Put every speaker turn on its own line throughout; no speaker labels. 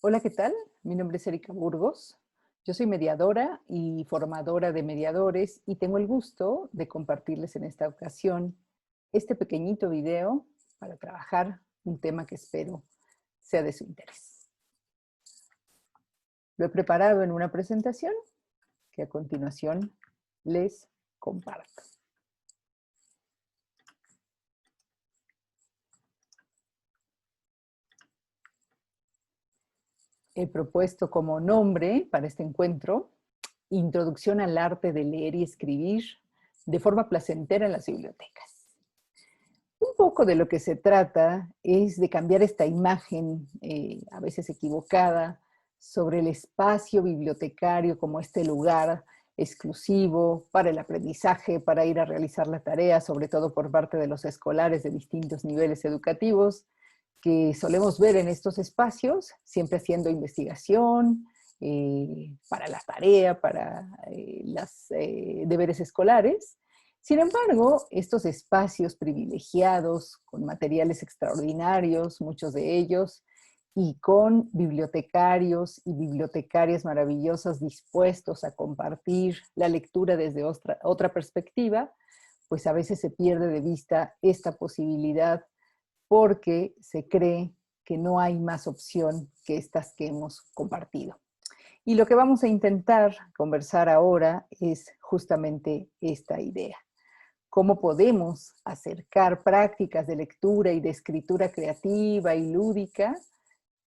Hola, ¿qué tal? Mi nombre es Erika Burgos. Yo soy mediadora y formadora de mediadores y tengo el gusto de compartirles en esta ocasión este pequeñito video para trabajar un tema que espero sea de su interés. Lo he preparado en una presentación que a continuación les comparto. He propuesto como nombre para este encuentro Introducción al arte de leer y escribir de forma placentera en las bibliotecas. Un poco de lo que se trata es de cambiar esta imagen, a veces equivocada, sobre el espacio bibliotecario como este lugar exclusivo para el aprendizaje, para ir a realizar la tarea, sobre todo por parte de los escolares de distintos niveles educativos, que solemos ver en estos espacios, siempre haciendo investigación, para la tarea, para los deberes escolares. Sin embargo, estos espacios privilegiados, con materiales extraordinarios, muchos de ellos, y con bibliotecarios y bibliotecarias maravillosas dispuestos a compartir la lectura desde otra perspectiva, pues a veces se pierde de vista esta posibilidad porque se cree que no hay más opción que estas que hemos compartido. Y lo que vamos a intentar conversar ahora es justamente esta idea. ¿Cómo podemos acercar prácticas de lectura y de escritura creativa y lúdica?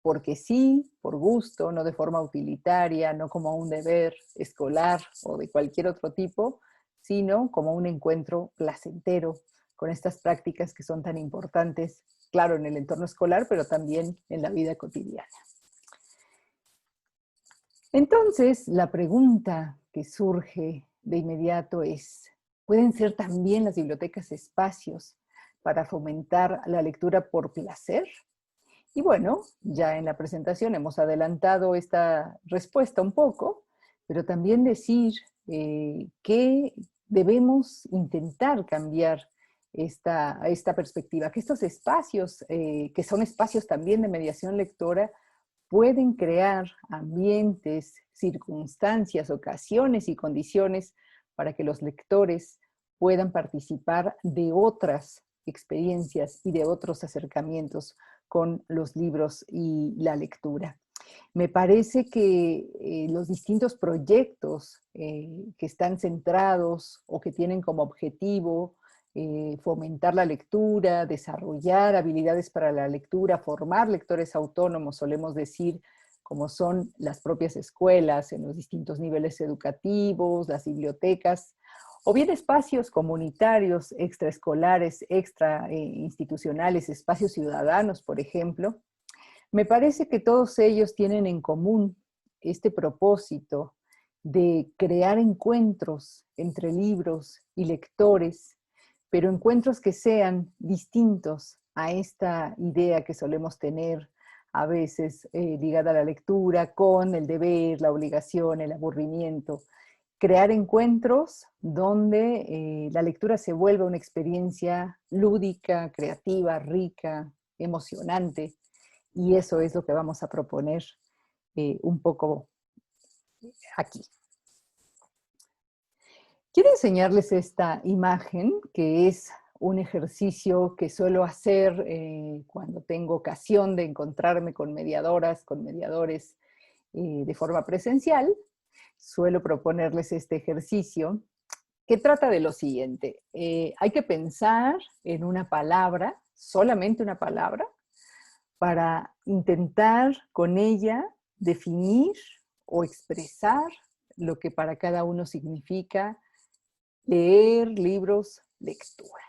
Porque sí, por gusto, no de forma utilitaria, no como un deber escolar o de cualquier otro tipo, sino como un encuentro placentero con estas prácticas que son tan importantes, claro, en el entorno escolar, pero también en la vida cotidiana. Entonces, la pregunta que surge de inmediato es, ¿pueden ser también las bibliotecas espacios para fomentar la lectura por placer? Y bueno, ya en la presentación hemos adelantado esta respuesta un poco, pero también decir que debemos intentar cambiar esta perspectiva, que estos espacios, que son espacios también de mediación lectora, pueden crear ambientes, circunstancias, ocasiones y condiciones para que los lectores puedan participar de otras experiencias y de otros acercamientos con los libros y la lectura. Me parece que los distintos proyectos que están centrados o que tienen como objetivo fomentar la lectura, desarrollar habilidades para la lectura, formar lectores autónomos, solemos decir, como son las propias escuelas en los distintos niveles educativos, las bibliotecas, o bien espacios comunitarios, extraescolares, extra institucionales, espacios ciudadanos, por ejemplo. Me parece que todos ellos tienen en común este propósito de crear encuentros entre libros y lectores, pero encuentros que sean distintos a esta idea que solemos tener a veces ligada a la lectura con el deber, la obligación, el aburrimiento. Crear encuentros donde la lectura se vuelva una experiencia lúdica, creativa, rica, emocionante, y eso es lo que vamos a proponer un poco aquí. Quiero enseñarles esta imagen, que es un ejercicio que suelo hacer cuando tengo ocasión de encontrarme con mediadoras, con mediadores de forma presencial. Suelo proponerles este ejercicio que trata de lo siguiente. Hay que pensar en una palabra, solamente una palabra, para intentar con ella definir o expresar lo que para cada uno significa leer libros, lectura.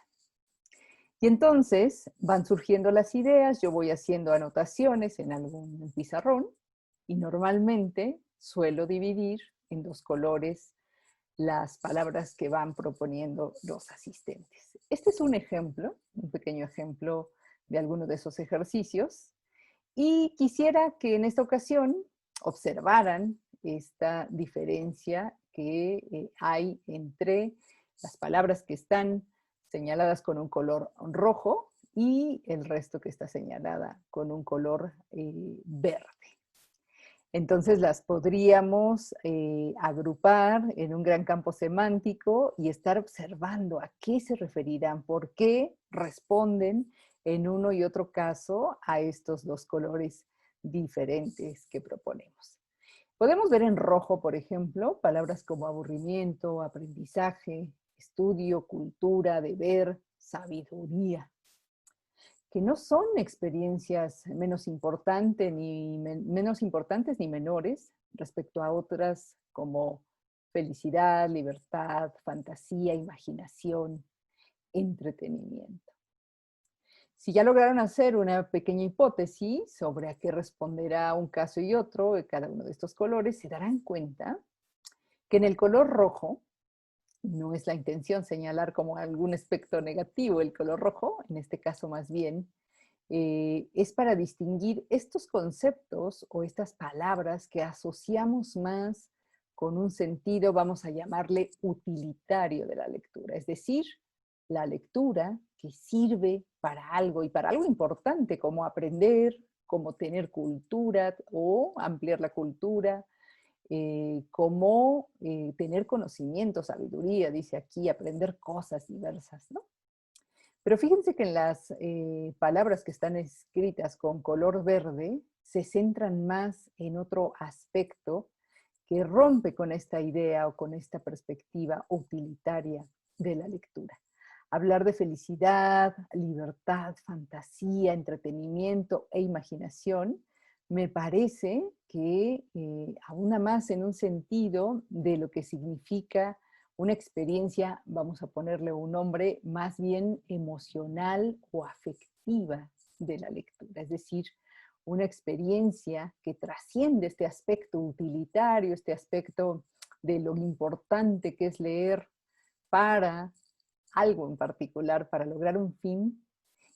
Y entonces van surgiendo las ideas, yo voy haciendo anotaciones en algún pizarrón y normalmente suelo dividir en dos colores las palabras que van proponiendo los asistentes. Este es un ejemplo, un pequeño ejemplo de alguno de esos ejercicios. Y quisiera que en esta ocasión observaran esta diferencia que hay entre las palabras que están señaladas con un color rojo y el resto que está señalada con un color verde. Entonces las podríamos agrupar en un gran campo semántico y estar observando a qué se referirán, por qué responden en uno y otro caso a estos dos colores diferentes que proponemos. Podemos ver en rojo, por ejemplo, palabras como aburrimiento, aprendizaje, estudio, cultura, deber, sabiduría, que no son experiencias menos importantes ni menores respecto a otras como felicidad, libertad, fantasía, imaginación, entretenimiento. Si ya lograron hacer una pequeña hipótesis sobre a qué responderá un caso y otro de cada uno de estos colores, se darán cuenta que en el color rojo, no es la intención señalar como algún aspecto negativo el color rojo, en este caso más bien, es para distinguir estos conceptos o estas palabras que asociamos más con un sentido, vamos a llamarle utilitario de la lectura, es decir, la lectura que sirve para algo y para algo importante como aprender, como tener cultura o ampliar la cultura, como tener conocimiento, sabiduría, dice aquí, aprender cosas diversas, ¿no? Pero fíjense que en las palabras que están escritas con color verde se centran más en otro aspecto que rompe con esta idea o con esta perspectiva utilitaria de la lectura. Hablar de felicidad, libertad, fantasía, entretenimiento e imaginación me parece que abunda más en un sentido de lo que significa una experiencia, vamos a ponerle un nombre, más bien emocional o afectiva de la lectura. Es decir, una experiencia que trasciende este aspecto utilitario, este aspecto de lo importante que es leer para algo en particular, para lograr un fin,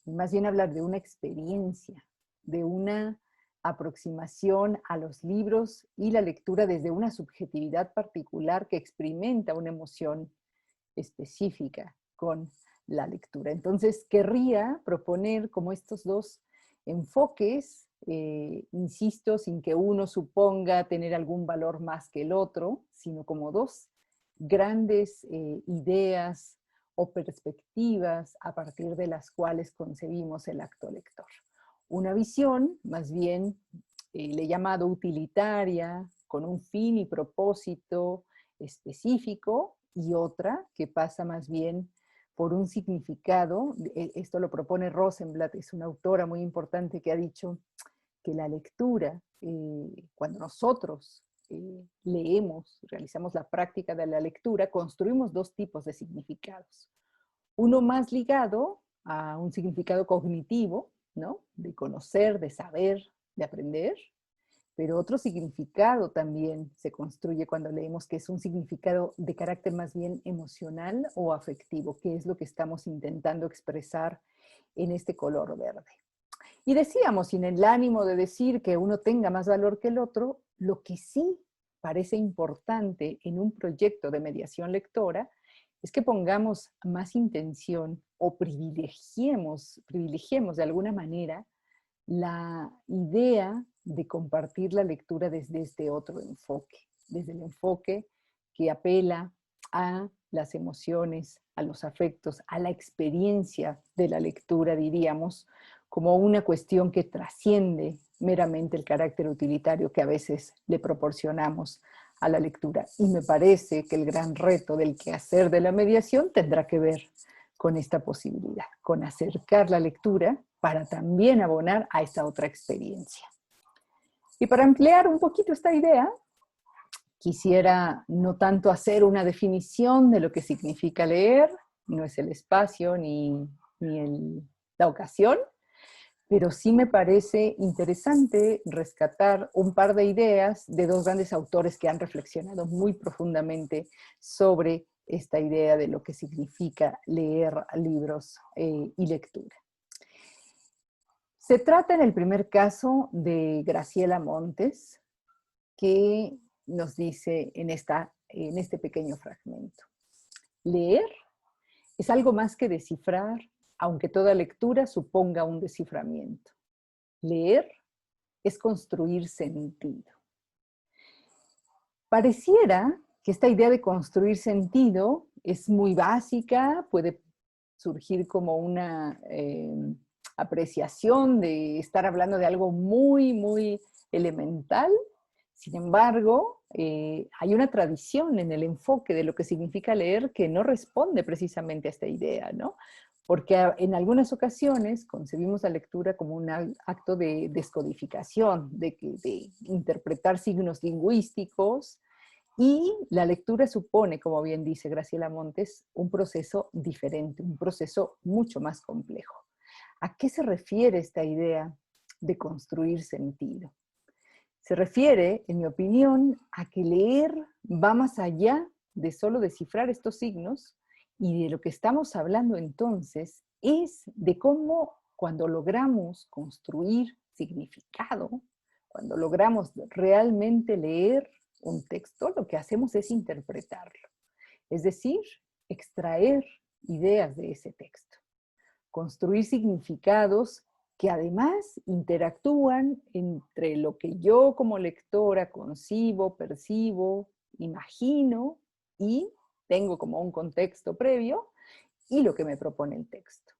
y más bien hablar de una experiencia, de una aproximación a los libros y la lectura desde una subjetividad particular que experimenta una emoción específica con la lectura. Entonces, querría proponer como estos dos enfoques, insisto, sin que uno suponga tener algún valor más que el otro, sino como dos grandes ideas o perspectivas a partir de las cuales concebimos el acto lector. Una visión, más bien, le he llamado utilitaria, con un fin y propósito específico, y otra que pasa más bien por un significado. Esto lo propone Rosenblatt, es una autora muy importante que ha dicho que la lectura, cuando nosotros leemos, realizamos la práctica de la lectura, construimos dos tipos de significados. Uno más ligado a un significado cognitivo, ¿no? De conocer, de saber, de aprender, pero otro significado también se construye cuando leemos, que es un significado de carácter más bien emocional o afectivo, que es lo que estamos intentando expresar en este color verde. Y decíamos, sin el ánimo de decir que uno tenga más valor que el otro, lo que sí parece importante en un proyecto de mediación lectora es que pongamos más intención o privilegiemos de alguna manera la idea de compartir la lectura desde este otro enfoque, desde el enfoque que apela a las emociones, a los afectos, a la experiencia de la lectura, diríamos, como una cuestión que trasciende meramente el carácter utilitario que a veces le proporcionamos a la lectura. Y me parece que el gran reto del quehacer de la mediación tendrá que ver con esta posibilidad, con acercar la lectura para también abonar a esta otra experiencia. Y para ampliar un poquito esta idea, quisiera no tanto hacer una definición de lo que significa leer, no es el espacio ni la ocasión, pero sí me parece interesante rescatar un par de ideas de dos grandes autores que han reflexionado muy profundamente sobre esta idea de lo que significa leer libros y lectura. Se trata en el primer caso de Graciela Montes, que nos dice en este pequeño fragmento: leer es algo más que descifrar, aunque toda lectura suponga un desciframiento. Leer es construir sentido. Pareciera que esta idea de construir sentido es muy básica, puede surgir como una apreciación de estar hablando de algo muy, muy elemental. Sin embargo, hay una tradición en el enfoque de lo que significa leer que no responde precisamente a esta idea, ¿no? Porque en algunas ocasiones concebimos la lectura como un acto de descodificación, de interpretar signos lingüísticos, y la lectura supone, como bien dice Graciela Montes, un proceso diferente, un proceso mucho más complejo. ¿A qué se refiere esta idea de construir sentido? Se refiere, en mi opinión, a que leer va más allá de solo descifrar estos signos, y de lo que estamos hablando entonces es de cómo, cuando logramos construir significado, cuando logramos realmente leer un texto, lo que hacemos es interpretarlo, es decir, extraer ideas de ese texto, construir significados que además interactúan entre lo que yo como lectora concibo, percibo, imagino y tengo como un contexto previo, y lo que me propone el texto.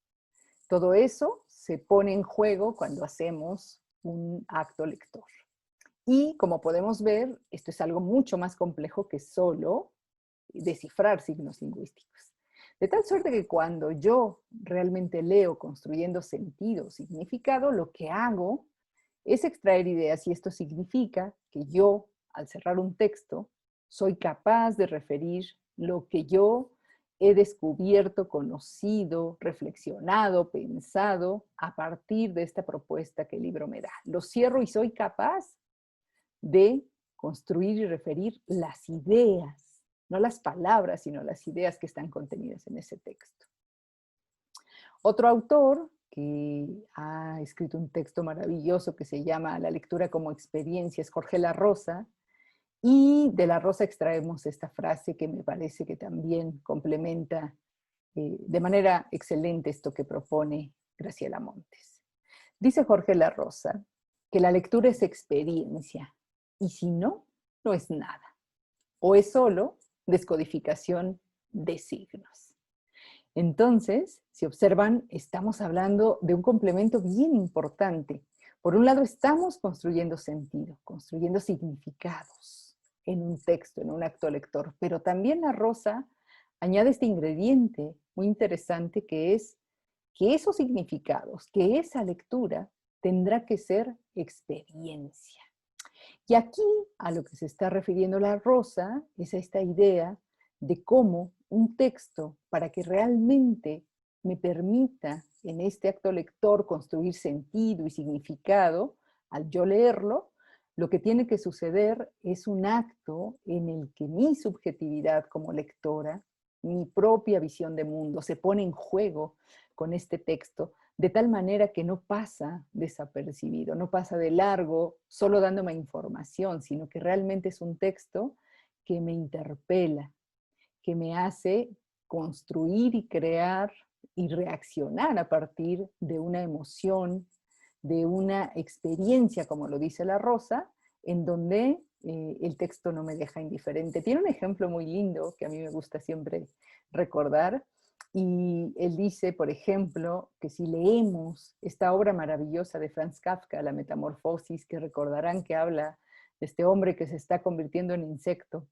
Todo eso se pone en juego cuando hacemos un acto lector. Y como podemos ver, esto es algo mucho más complejo que solo descifrar signos lingüísticos. De tal suerte que cuando yo realmente leo construyendo sentido, significado, lo que hago es extraer ideas, y esto significa que yo, al cerrar un texto, soy capaz de referir lo que yo he descubierto, conocido, reflexionado, pensado a partir de esta propuesta que el libro me da. Lo cierro y soy capaz de construir y referir las ideas, no las palabras, sino las ideas que están contenidas en ese texto. Otro autor que ha escrito un texto maravilloso que se llama La lectura como experiencia es Jorge La Rosa, y de La Rosa extraemos esta frase que me parece que también complementa de manera excelente esto que propone Graciela Montes. Dice Jorge La Rosa que la lectura es experiencia, y si no, no es nada, o es solo descodificación de signos. Entonces, si observan, estamos hablando de un complemento bien importante. Por un lado, estamos construyendo sentido, construyendo significados en un texto, en un acto lector, pero también La Rosa añade este ingrediente muy interesante, que es que esos significados, que esa lectura tendrá que ser experiencia. Y aquí a lo que se está refiriendo La Rosa es a esta idea de cómo un texto, para que realmente me permita en este acto lector construir sentido y significado, al yo leerlo, lo que tiene que suceder es un acto en el que mi subjetividad como lectora, mi propia visión de mundo, se pone en juego con este texto, de tal manera que no pasa desapercibido, no pasa de largo, solo dándome información, sino que realmente es un texto que me interpela, que me hace construir y crear y reaccionar a partir de una emoción, de una experiencia, como lo dice La Rosa, en donde el texto no me deja indiferente. Tiene un ejemplo muy lindo que a mí me gusta siempre recordar, y él dice, por ejemplo, que si leemos esta obra maravillosa de Franz Kafka, La Metamorfosis, que recordarán que habla de este hombre que se está convirtiendo en insecto,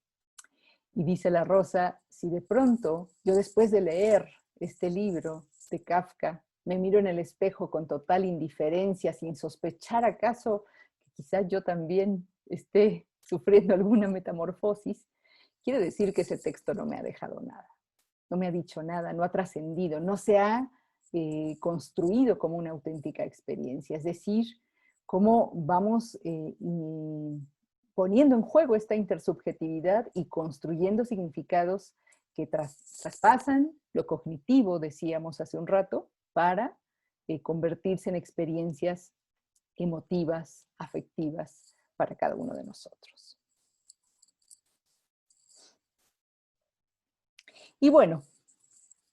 y dice La Rosa, si de pronto yo, después de leer este libro de Kafka, me miro en el espejo con total indiferencia, sin sospechar acaso que quizás yo también esté sufriendo alguna metamorfosis, quiere decir que ese texto no me ha dejado nada, no me ha dicho nada, no ha trascendido, no se ha construido como una auténtica experiencia. Es decir, cómo vamos poniendo en juego esta intersubjetividad y construyendo significados que traspasan lo cognitivo, decíamos hace un rato, para convertirse en experiencias emotivas, afectivas para cada uno de nosotros. Y bueno,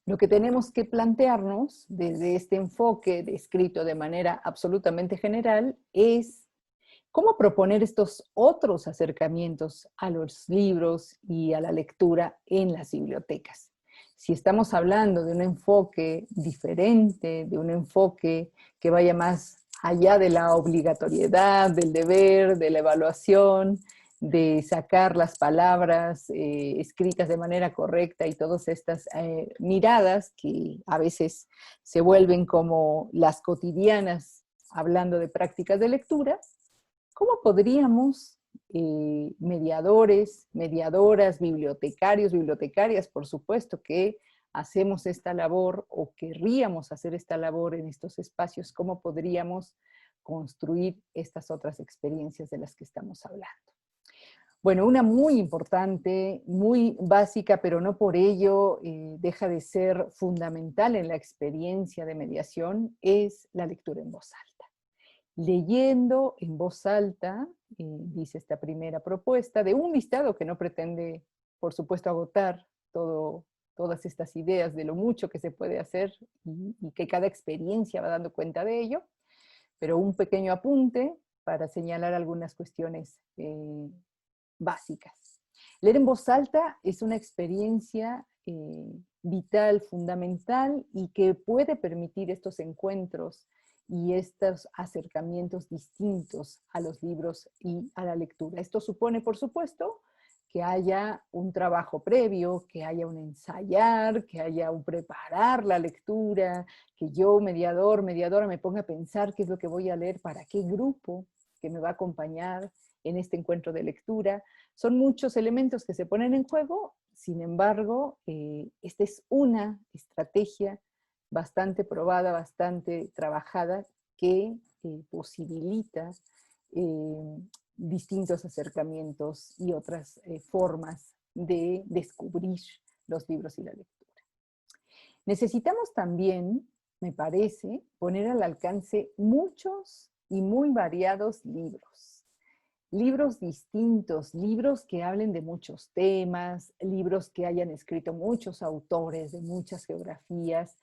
lo que tenemos que plantearnos desde este enfoque descrito de manera absolutamente general es ¿Cómo proponer estos otros acercamientos a los libros y a la lectura en las bibliotecas? Si estamos hablando de un enfoque diferente, de un enfoque que vaya más allá de la obligatoriedad, del deber, de la evaluación, de sacar las palabras escritas de manera correcta y todas estas miradas que a veces se vuelven como las cotidianas hablando de prácticas de lectura, ¿cómo podríamos, mediadores, mediadoras, bibliotecarios, bibliotecarias, por supuesto que hacemos esta labor o querríamos hacer esta labor en estos espacios, cómo podríamos construir estas otras experiencias de las que estamos hablando? Bueno, una muy importante, muy básica, pero no por ello deja de ser fundamental en la experiencia de mediación, es la lectura en voz alta. Leyendo en voz alta, dice esta primera propuesta, de un listado que no pretende, por supuesto, agotar todas estas ideas de lo mucho que se puede hacer y que cada experiencia va dando cuenta de ello, pero un pequeño apunte para señalar algunas cuestiones básicas. Leer en voz alta es una experiencia vital, fundamental, y que puede permitir estos encuentros y estos acercamientos distintos a los libros y a la lectura. Esto supone, por supuesto, que haya un trabajo previo, que haya un ensayar, que haya un preparar la lectura, que yo, mediador, mediadora, me ponga a pensar qué es lo que voy a leer, para qué grupo que me va a acompañar en este encuentro de lectura. Son muchos elementos que se ponen en juego, sin embargo, esta es una estrategia bastante probada, bastante trabajada, que posibilita distintos acercamientos y otras formas de descubrir los libros y la lectura. Necesitamos también, me parece, poner al alcance muchos y muy variados libros. Libros distintos, libros que hablen de muchos temas, libros que hayan escrito muchos autores de muchas geografías,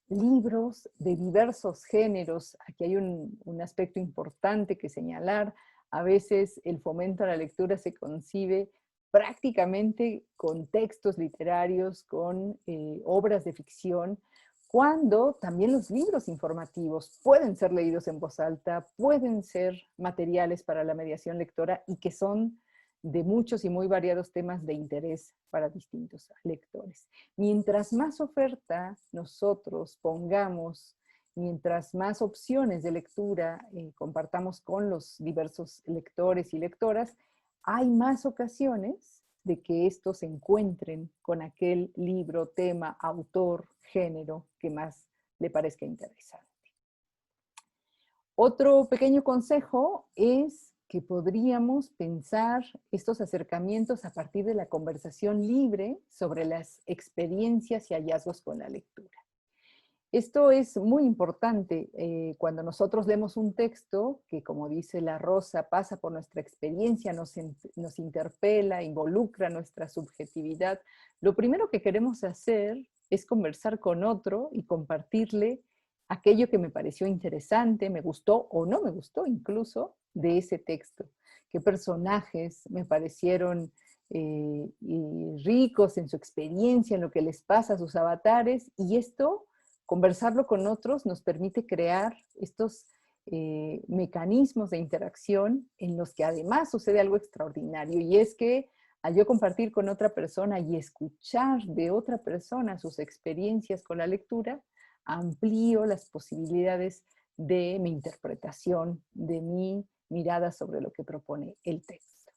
libros de diversos géneros. Aquí hay un aspecto importante que señalar. A veces el fomento a la lectura se concibe prácticamente con textos literarios, con obras de ficción, cuando también los libros informativos pueden ser leídos en voz alta, pueden ser materiales para la mediación lectora y que son de muchos y muy variados temas de interés para distintos lectores. Mientras más oferta nosotros pongamos, mientras más opciones de lectura compartamos con los diversos lectores y lectoras, hay más ocasiones de que estos se encuentren con aquel libro, tema, autor, género que más le parezca interesante. Otro pequeño consejo es que podríamos pensar estos acercamientos a partir de la conversación libre sobre las experiencias y hallazgos con la lectura. Esto es muy importante cuando nosotros leemos un texto que, como dice La Rosa, pasa por nuestra experiencia, nos interpela, involucra nuestra subjetividad. Lo primero que queremos hacer es conversar con otro y compartirle aquello que me pareció interesante, me gustó o no me gustó incluso de ese texto. Qué personajes me parecieron ricos en su experiencia, en lo que les pasa a sus avatares, y esto, conversarlo con otros, nos permite crear estos mecanismos de interacción en los que además sucede algo extraordinario, y es que al yo compartir con otra persona y escuchar de otra persona sus experiencias con la lectura, amplío las posibilidades de mi interpretación, de mi mirada sobre lo que propone el texto.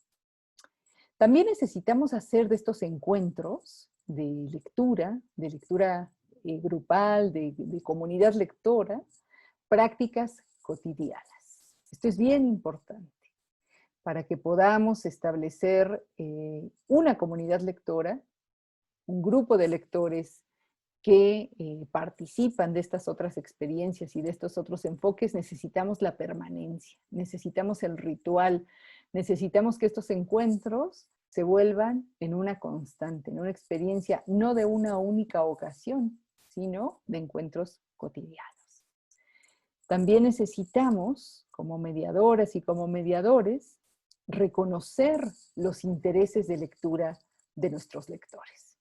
También necesitamos hacer de estos encuentros de lectura grupal, de comunidad lectora, prácticas cotidianas. Esto es bien importante para que podamos establecer una comunidad lectora, un grupo de lectores que participan de estas otras experiencias y de estos otros enfoques. Necesitamos la permanencia, necesitamos el ritual, necesitamos que estos encuentros se vuelvan en una constante, en una experiencia no de una única ocasión, sino de encuentros cotidianos. también necesitamos, como mediadoras y como mediadores, reconocer los intereses de lectura de nuestros lectores.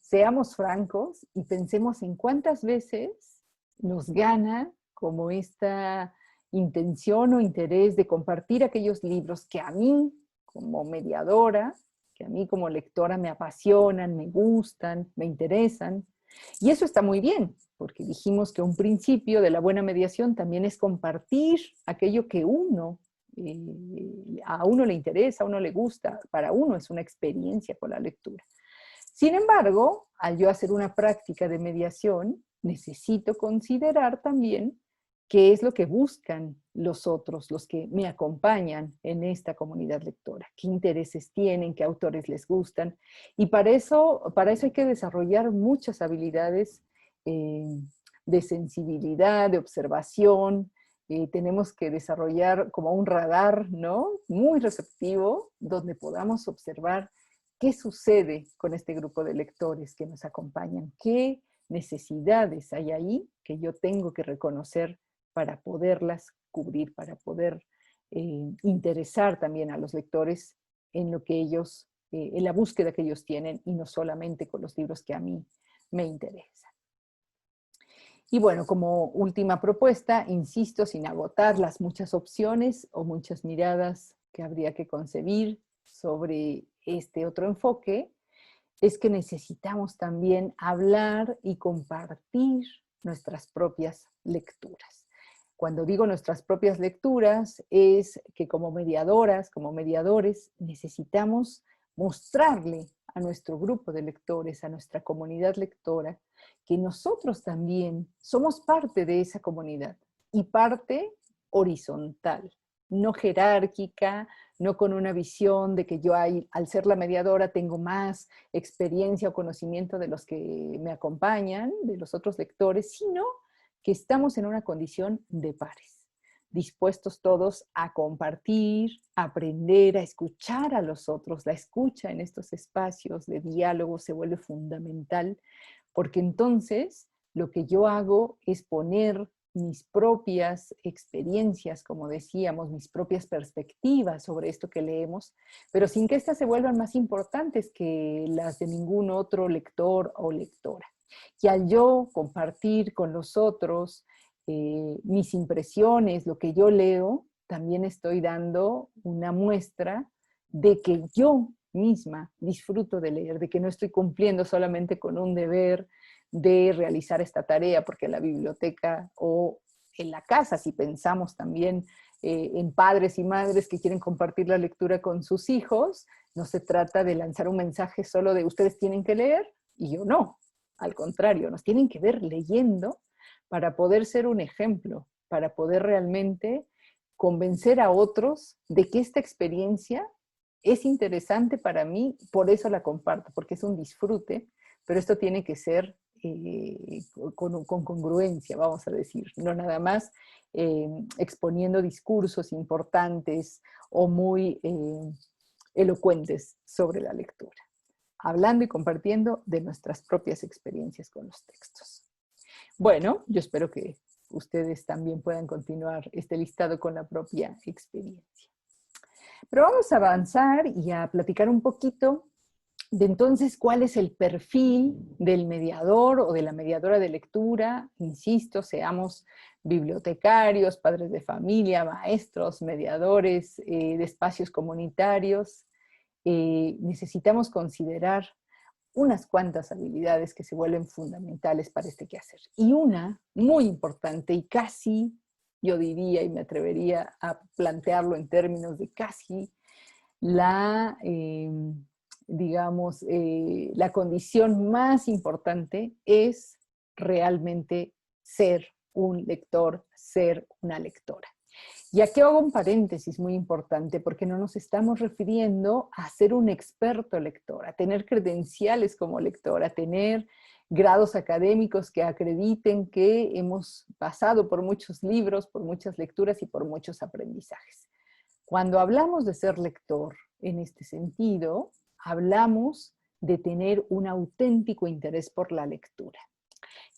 Seamos francos y pensemos en cuántas veces nos gana como esta intención o interés de compartir aquellos libros que a mí, como mediadora, que a mí como lectora me apasionan, me gustan, me interesan. Y eso está muy bien, porque dijimos que un principio de la buena mediación también es compartir aquello que a uno le interesa, a uno le gusta, para uno es una experiencia con la lectura. Sin embargo, al yo hacer una práctica de mediación, necesito considerar también qué es lo que buscan los otros, los que me acompañan en esta comunidad lectora, qué intereses tienen, qué autores les gustan, y para eso hay que desarrollar muchas habilidades de sensibilidad, de observación. Tenemos que desarrollar como un radar, ¿no? Muy receptivo, donde podamos observar qué sucede con este grupo de lectores que nos acompañan, qué necesidades hay ahí que yo tengo que reconocer para poderlas cubrir, para poder interesar también a los lectores en lo que ellos, en la búsqueda que ellos tienen, y no solamente con los libros que a mí me interesan. Y bueno, como última propuesta, insisto, sin agotar las muchas opciones o muchas miradas que habría que concebir sobre este otro enfoque, es que necesitamos también hablar y compartir nuestras propias lecturas. Cuando digo nuestras propias lecturas, es que como mediadoras, como mediadores, necesitamos mostrarle a nuestro grupo de lectores, a nuestra comunidad lectora, que nosotros también somos parte de esa comunidad, y parte horizontal, no jerárquica, no con una visión de que yo al ser la mediadora tengo más experiencia o conocimiento de los que me acompañan, de los otros lectores, sino que estamos en una condición de pares, dispuestos todos a compartir, a aprender, a escuchar a los otros. La escucha en estos espacios de diálogo se vuelve fundamental, porque entonces lo que yo hago es poner mis propias experiencias, como decíamos, mis propias perspectivas sobre esto que leemos, pero sin que éstas se vuelvan más importantes que las de ningún otro lector o lectora. Y al yo compartir con los otros mis impresiones, lo que yo leo, también estoy dando una muestra de que yo misma disfruto de leer, de que no estoy cumpliendo solamente con un deber de realizar esta tarea, porque en la biblioteca o en la casa, si pensamos también en padres y madres que quieren compartir la lectura con sus hijos, no se trata de lanzar un mensaje solo de ustedes tienen que leer y yo no. Al contrario, nos tienen que ver leyendo para poder ser un ejemplo, para poder realmente convencer a otros de que esta experiencia es interesante para mí, por eso la comparto, porque es un disfrute, pero esto tiene que ser con congruencia, vamos a decir, no nada más exponiendo discursos importantes o muy elocuentes sobre la lectura, hablando y compartiendo de nuestras propias experiencias con los textos. Bueno, yo espero que ustedes también puedan continuar este listado con la propia experiencia. Pero vamos a avanzar y a platicar un poquito de entonces cuál es el perfil del mediador o de la mediadora de lectura. Insisto, seamos bibliotecarios, padres de familia, maestros, mediadores de espacios comunitarios. Necesitamos considerar unas cuantas habilidades que se vuelven fundamentales para este quehacer. Y una muy importante y casi, yo diría y me atrevería a plantearlo en términos de casi la, digamos, la condición más importante es realmente ser un lector, ser una lectora. Y aquí hago un paréntesis muy importante, porque no nos estamos refiriendo a ser un experto lector, a tener credenciales como lector, a tener grados académicos que acrediten que hemos pasado por muchos libros, por muchas lecturas y por muchos aprendizajes. Cuando hablamos de ser lector en este sentido, hablamos de tener un auténtico interés por la lectura.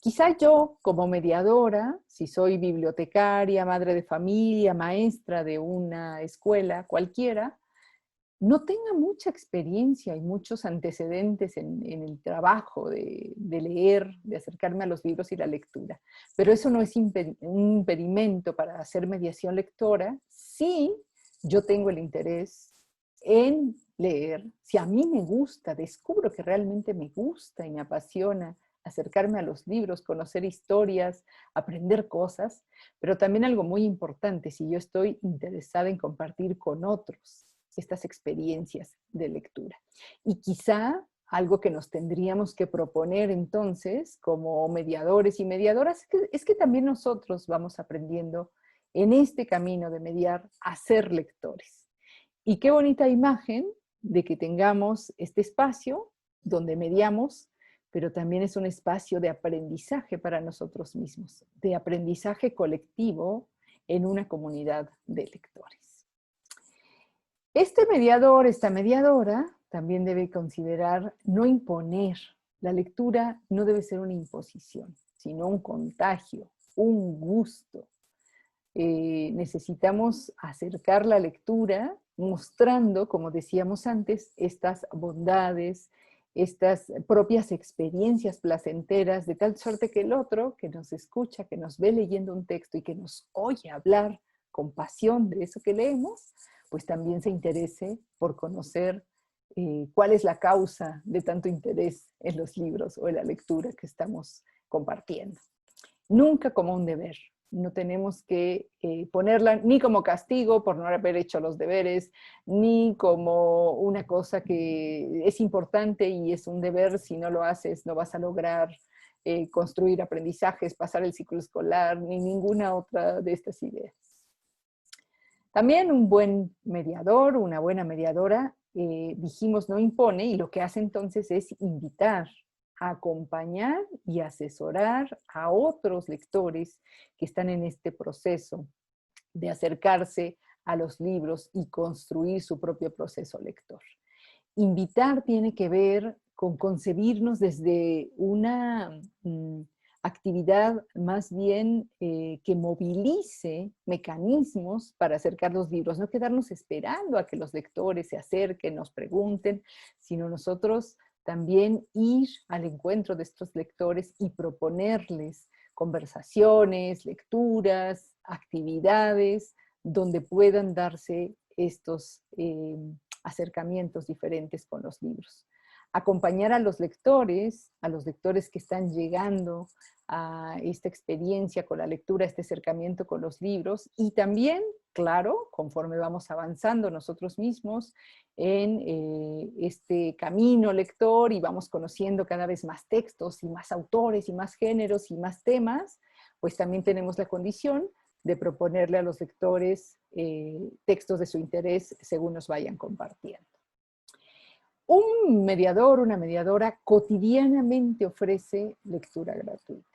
Quizá yo, como mediadora, si soy bibliotecaria, madre de familia, maestra de una escuela cualquiera, no tenga mucha experiencia y muchos antecedentes en el trabajo de leer, de acercarme a los libros y la lectura. Pero eso no es un impedimento para hacer mediación lectora si yo tengo el interés en leer, si a mí me gusta, descubro que realmente me gusta y me apasiona acercarme a los libros, conocer historias, aprender cosas, pero también algo muy importante, si yo estoy interesada en compartir con otros estas experiencias de lectura. Y quizá algo que nos tendríamos que proponer entonces como mediadores y mediadoras es que también nosotros vamos aprendiendo en este camino de mediar a ser lectores. Y qué bonita imagen de que tengamos este espacio donde mediamos, pero también es un espacio de aprendizaje para nosotros mismos, de aprendizaje colectivo en una comunidad de lectores. Este mediador, esta mediadora, también debe considerar no imponer. La lectura no debe ser una imposición, sino un contagio, un gusto. Necesitamos acercar la lectura mostrando, como decíamos antes, estas bondades, estas propias experiencias placenteras, de tal suerte que el otro que nos escucha, que nos ve leyendo un texto y que nos oye hablar con pasión de eso que leemos, pues también se interese por conocer cuál es la causa de tanto interés en los libros o en la lectura que estamos compartiendo. Nunca como un deber. No tenemos que ponerla ni como castigo por no haber hecho los deberes, ni como una cosa que es importante y es un deber, si no lo haces no vas a lograr construir aprendizajes, pasar el ciclo escolar, ni ninguna otra de estas ideas. También un buen mediador, una buena mediadora, dijimos no impone, y lo que hace entonces es invitar, acompañar y asesorar a otros lectores que están en este proceso de acercarse a los libros y construir su propio proceso lector. Invitar tiene que ver con concebirnos desde una actividad más bien que movilice mecanismos para acercar los libros, no quedarnos esperando a que los lectores se acerquen, nos pregunten, sino nosotros también ir al encuentro de estos lectores y proponerles conversaciones, lecturas, actividades, donde puedan darse estos acercamientos diferentes con los libros. Acompañar a los lectores que están llegando a esta experiencia con la lectura, este acercamiento con los libros, y también, claro, conforme vamos avanzando nosotros mismos en este camino lector y vamos conociendo cada vez más textos y más autores y más géneros y más temas, pues también tenemos la condición de proponerle a los lectores textos de su interés según nos vayan compartiendo. Un mediador, una mediadora cotidianamente ofrece lectura gratuita.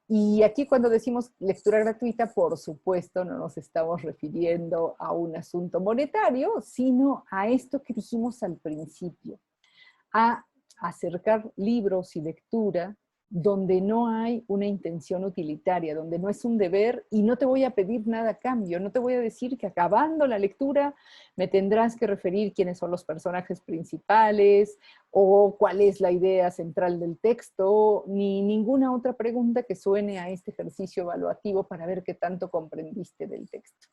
Y aquí cuando decimos lectura gratuita, por supuesto no nos estamos refiriendo a un asunto monetario, sino a esto que dijimos al principio, a acercar libros y lectura donde no hay una intención utilitaria, donde no es un deber y no te voy a pedir nada a cambio, no te voy a decir que acabando la lectura me tendrás que referir quiénes son los personajes principales o cuál es la idea central del texto, ni ninguna otra pregunta que suene a este ejercicio evaluativo para ver qué tanto comprendiste del texto.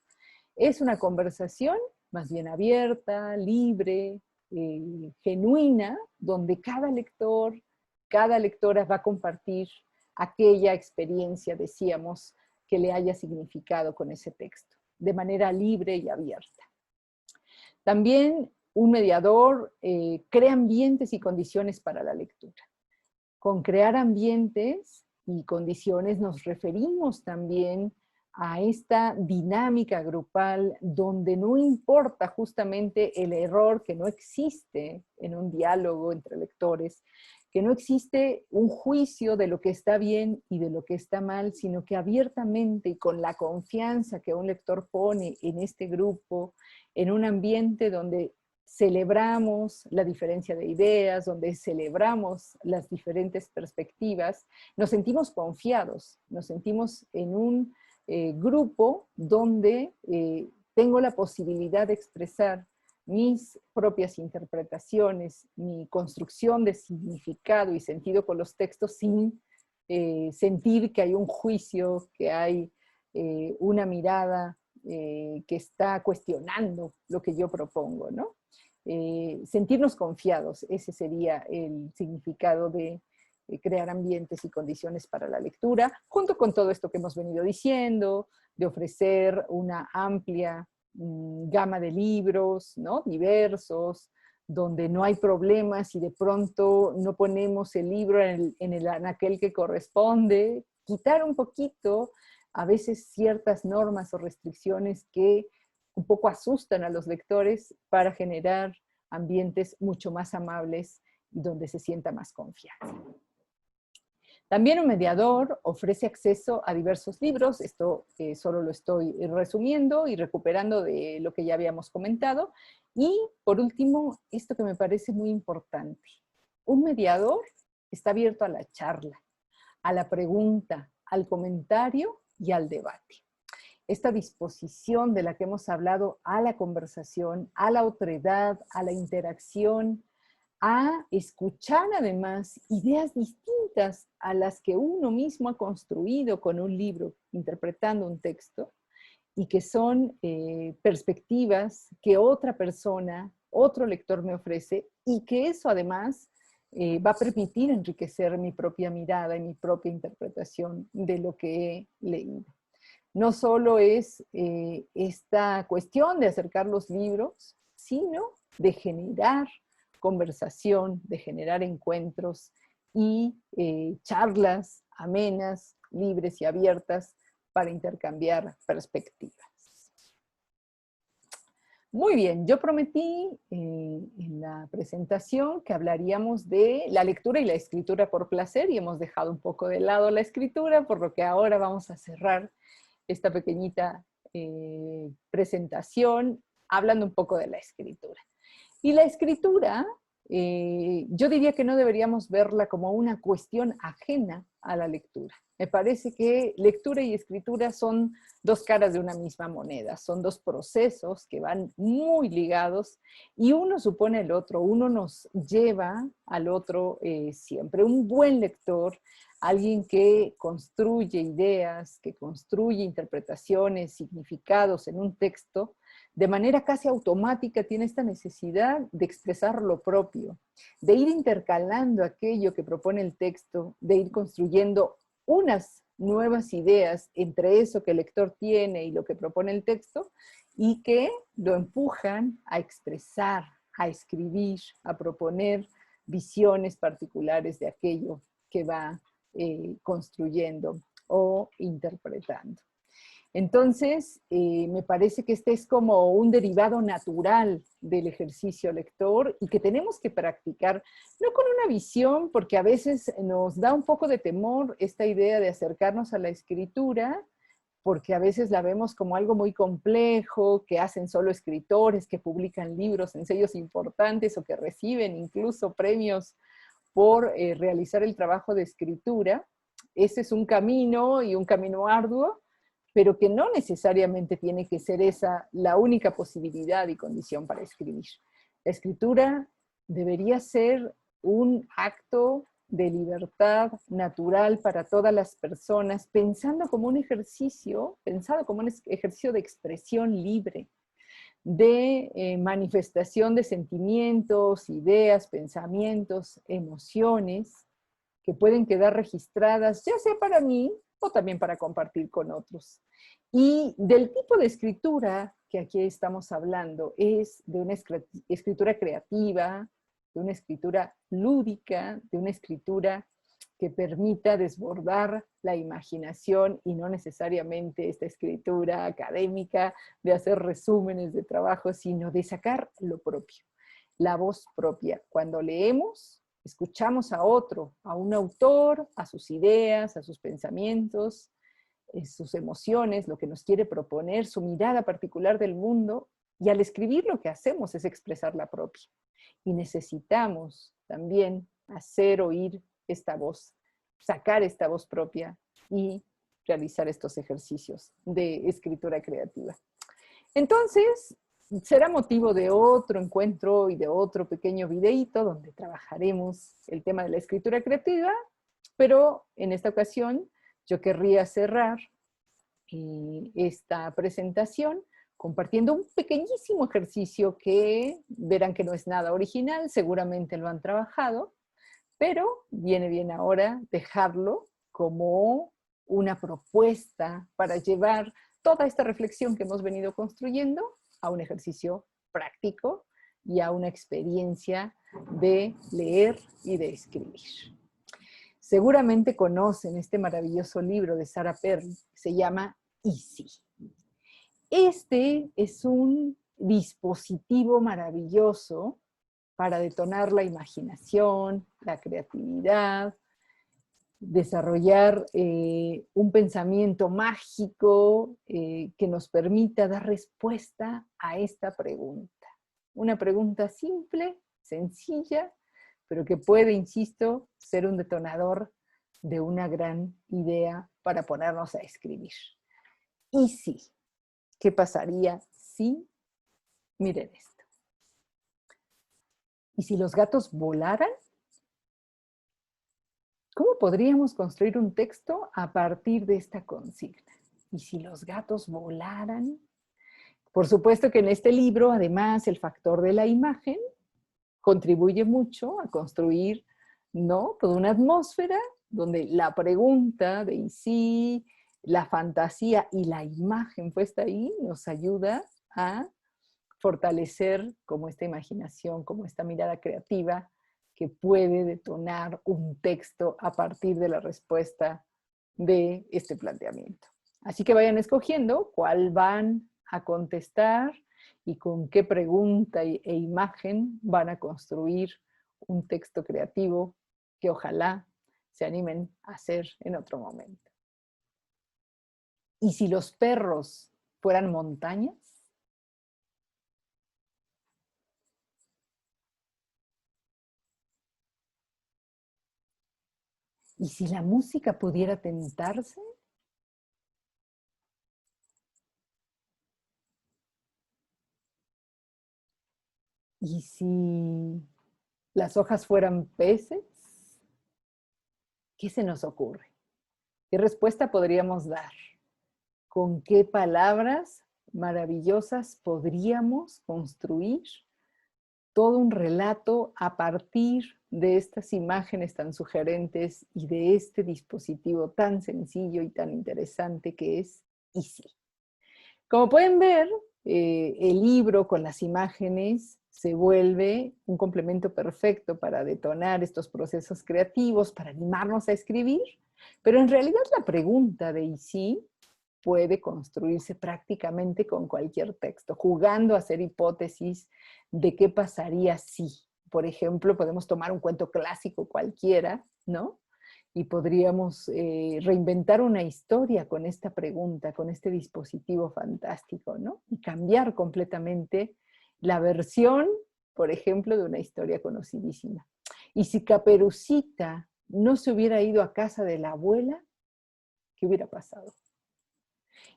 Es una conversación más bien abierta, libre, genuina, donde cada lector, cada lectora va a compartir aquella experiencia, decíamos, que le haya significado con ese texto, de manera libre y abierta. También un mediador crea ambientes y condiciones para la lectura. Con crear ambientes y condiciones nos referimos también a esta dinámica grupal donde no importa justamente el error, que no existe en un diálogo entre lectores, que no existe un juicio de lo que está bien y de lo que está mal, sino que abiertamente y con la confianza que un lector pone en este grupo, en un ambiente donde celebramos la diferencia de ideas, donde celebramos las diferentes perspectivas, nos sentimos confiados, nos sentimos en un grupo donde tengo la posibilidad de expresar mis propias interpretaciones, mi construcción de significado y sentido con los textos sin sentir que hay un juicio, que hay una mirada que está cuestionando lo que yo propongo, ¿no? Sentirnos confiados, ese sería el significado de crear ambientes y condiciones para la lectura, junto con todo esto que hemos venido diciendo, de ofrecer una amplia gama de libros, ¿no? Diversos, donde no hay problemas y de pronto no ponemos el libro en aquel que corresponde, quitar un poquito a veces ciertas normas o restricciones que un poco asustan a los lectores para generar ambientes mucho más amables y donde se sienta más confianza. También un mediador ofrece acceso a diversos libros, esto solo lo estoy resumiendo y recuperando de lo que ya habíamos comentado. Y por último, esto que me parece muy importante, un mediador está abierto a la charla, a la pregunta, al comentario y al debate. Esta disposición de la que hemos hablado a la conversación, a la otredad, a la interacción, a escuchar además ideas distintas a las que uno mismo ha construido con un libro, interpretando un texto, y que son perspectivas que otra persona, otro lector me ofrece, y que eso además va a permitir enriquecer mi propia mirada y mi propia interpretación de lo que he leído. No solo es esta cuestión de acercar los libros, sino de generar conversación, de generar encuentros y charlas amenas, libres y abiertas para intercambiar perspectivas. Muy bien, yo prometí en la presentación que hablaríamos de la lectura y la escritura por placer y hemos dejado un poco de lado la escritura, por lo que ahora vamos a cerrar esta pequeñita presentación hablando un poco de la escritura. Y la escritura, yo diría que no deberíamos verla como una cuestión ajena a la lectura. Me parece que lectura y escritura son dos caras de una misma moneda, son dos procesos que van muy ligados y uno supone el otro, uno nos lleva al otro siempre. Un buen lector, alguien que construye ideas, que construye interpretaciones, significados en un texto, de manera casi automática tiene esta necesidad de expresar lo propio, de ir intercalando aquello que propone el texto, de ir construyendo unas nuevas ideas entre eso que el lector tiene y lo que propone el texto, y que lo empujan a expresar, a escribir, a proponer visiones particulares de aquello que va construyendo o interpretando. Entonces, me parece que este es como un derivado natural del ejercicio lector y que tenemos que practicar, no con una visión, porque a veces nos da un poco de temor esta idea de acercarnos a la escritura, porque a veces la vemos como algo muy complejo, que hacen solo escritores, que publican libros en sellos importantes o que reciben incluso premios por realizar el trabajo de escritura. Ese es un camino y un camino arduo, pero que no necesariamente tiene que ser esa la única posibilidad y condición para escribir. La escritura debería ser un acto de libertad natural para todas las personas, pensado como un ejercicio de expresión libre, de manifestación de sentimientos, ideas, pensamientos, emociones, que pueden quedar registradas, ya sea para mí o también para compartir con otros. Y del tipo de escritura que aquí estamos hablando es de una escritura creativa, de una escritura lúdica, de una escritura que permita desbordar la imaginación y no necesariamente esta escritura académica de hacer resúmenes de trabajo, sino de sacar lo propio, la voz propia. Cuando leemos, escuchamos a otro, a un autor, a sus ideas, a sus pensamientos, sus emociones, lo que nos quiere proponer, su mirada particular del mundo, Y al escribir lo que hacemos es expresar la propia. Y necesitamos también hacer oír esta voz, sacar esta voz propia y realizar estos ejercicios de escritura creativa. Entonces, será motivo de otro encuentro y de otro pequeño videíto donde trabajaremos el tema de la escritura creativa, pero en esta ocasión yo querría cerrar esta presentación compartiendo un pequeñísimo ejercicio que verán que no es nada original, seguramente lo han trabajado, pero viene bien ahora dejarlo como una propuesta para llevar toda esta reflexión que hemos venido construyendo a un ejercicio práctico y a una experiencia de leer y de escribir. Seguramente conocen este maravilloso libro de Sarah Perry, se llama Easy. Este es un dispositivo maravilloso para detonar la imaginación, la creatividad, desarrollar un pensamiento mágico que nos permita dar respuesta a esta pregunta. Una pregunta simple, sencilla, pero que puede, insisto, ser un detonador de una gran idea para ponernos a escribir. ¿Y sí? ¿Qué pasaría si? Miren esto. ¿Y si los gatos volaran? ¿Cómo podríamos construir un texto a partir de esta consigna? ¿Y si los gatos volaran? Por supuesto que en este libro, además, el factor de la imagen contribuye mucho a construir, ¿no?, toda una atmósfera donde la pregunta de ¿y si?, la fantasía y la imagen puesta ahí nos ayuda a fortalecer como esta imaginación, como esta mirada creativa que puede detonar un texto a partir de la respuesta de este planteamiento. Así que vayan escogiendo cuál van a contestar y con qué pregunta e imagen van a construir un texto creativo que ojalá se animen a hacer en otro momento. ¿Y si los perros fueran montañas? ¿Y si la música pudiera tentarse? ¿Y si las hojas fueran peces? ¿Qué se nos ocurre? ¿Qué respuesta podríamos dar? ¿Con qué palabras maravillosas podríamos construir todo un relato a partir de estas imágenes tan sugerentes y de este dispositivo tan sencillo y tan interesante que es Easy? Como pueden ver, el libro con las imágenes se vuelve un complemento perfecto para detonar estos procesos creativos, para animarnos a escribir, pero en realidad la pregunta de ¿y si? Puede construirse prácticamente con cualquier texto, jugando a hacer hipótesis de qué pasaría si. Por ejemplo, podemos tomar un cuento clásico cualquiera, ¿no?, y podríamos reinventar una historia con esta pregunta, con este dispositivo fantástico, ¿no? Y cambiar completamente la versión, por ejemplo, de una historia conocidísima. Y si Caperucita no se hubiera ido a casa de la abuela, ¿qué hubiera pasado?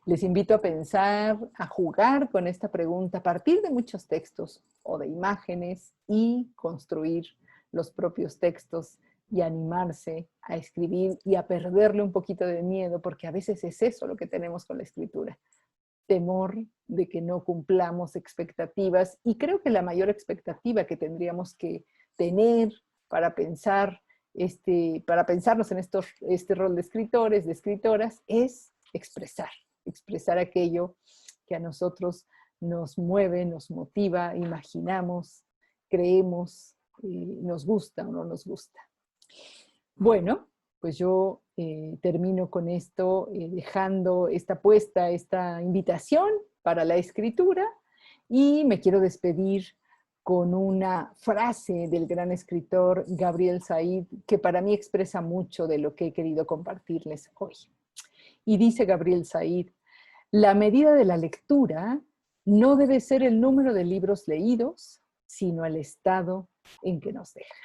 Les invito a pensar, a jugar con esta pregunta a partir de muchos textos o de imágenes y construir los propios textos y animarse a escribir y a perderle un poquito de miedo, porque a veces es eso lo que tenemos con la escritura. Temor de que no cumplamos expectativas, y creo que la mayor expectativa que tendríamos que tener para pensar, para pensarnos en este rol de escritores, de escritoras, es expresar aquello que a nosotros nos mueve, nos motiva, imaginamos, creemos, nos gusta o no nos gusta. Bueno, pues yo termino con esto, dejando esta invitación para la escritura, y me quiero despedir con una frase del gran escritor Gabriel Said, que para mí expresa mucho de lo que he querido compartirles hoy. Y dice Gabriel Said: la medida de la lectura no debe ser el número de libros leídos, sino el estado en que nos deja.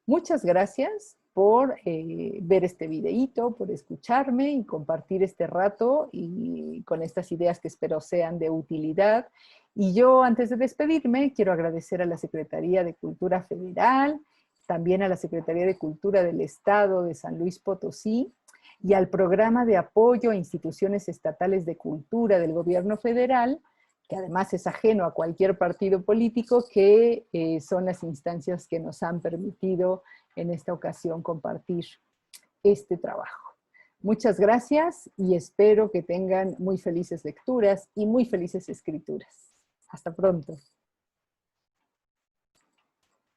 Muchas gracias por ver este videíto, por escucharme y compartir este rato y con estas ideas que espero sean de utilidad. Y yo, antes de despedirme, quiero agradecer a la Secretaría de Cultura Federal, también a la Secretaría de Cultura del Estado de San Luis Potosí y al Programa de Apoyo a Instituciones Estatales de Cultura del Gobierno Federal, que además es ajeno a cualquier partido político, que son las instancias que nos han permitido en esta ocasión compartir este trabajo. Muchas gracias y espero que tengan muy felices lecturas y muy felices escrituras. Hasta pronto.